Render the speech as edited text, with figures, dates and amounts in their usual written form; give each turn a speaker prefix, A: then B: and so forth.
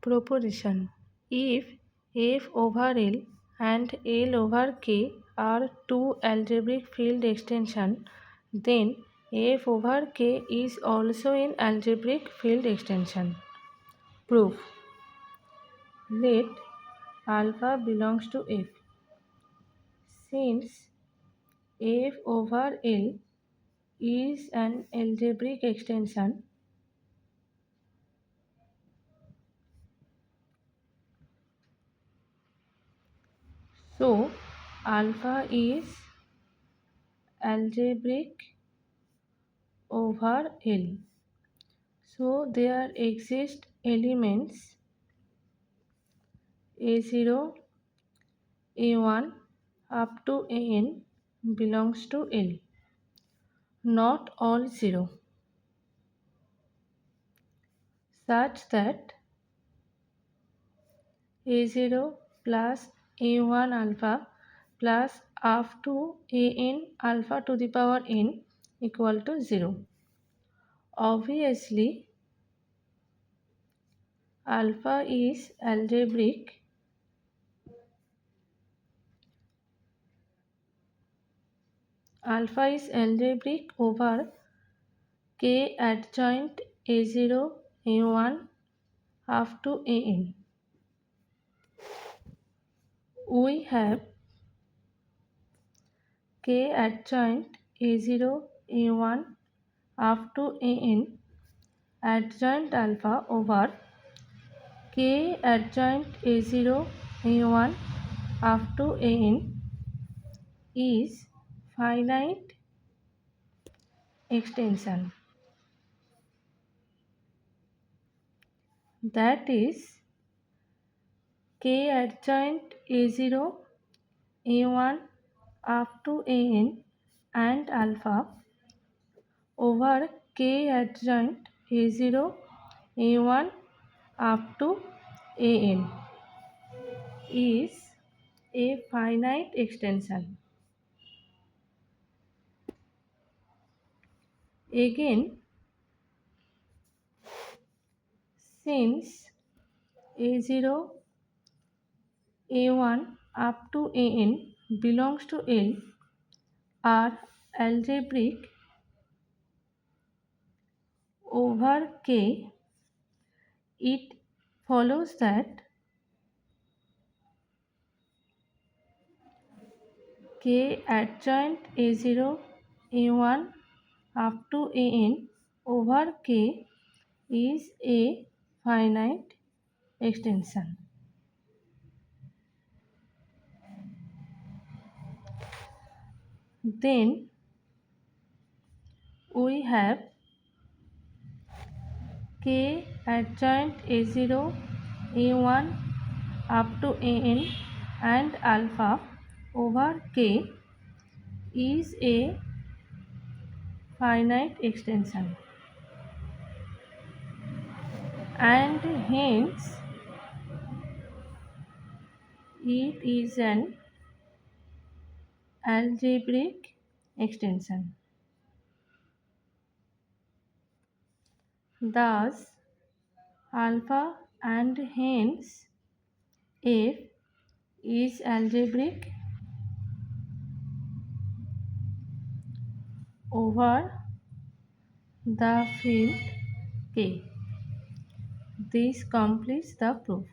A: Proposition. If F over L and L over K are two algebraic field extensions, then F over K is also an algebraic field extension. Proof. Let alpha belongs to F. Since F over L is an algebraic extension, so alpha is algebraic over L. So there exist elements A0, A1 up to An belongs to L. Not all 0. Such that A0 plus A1 alpha plus up to An alpha to the power n equal to 0. Obviously, alpha is algebraic over K adjoint A0, A1 up to An. We have K adjoint A0, A1 up to An adjoint alpha over K adjoint A0, A1 up to An is finite extension. That is K adjoint A0, A1 up to An and alpha over K adjoint A0, A1 up to An is a finite extension. Again, since A0, A1 up to An belongs to L are algebraic over K, it follows that K adjoint A0, A1 up to An over K is a finite extension. Then we have K adjoint A0, A1 up to An and alpha over K is a finite extension, and hence it is an algebraic extension. Thus alpha and hence F is algebraic over the field K. This completes the proof.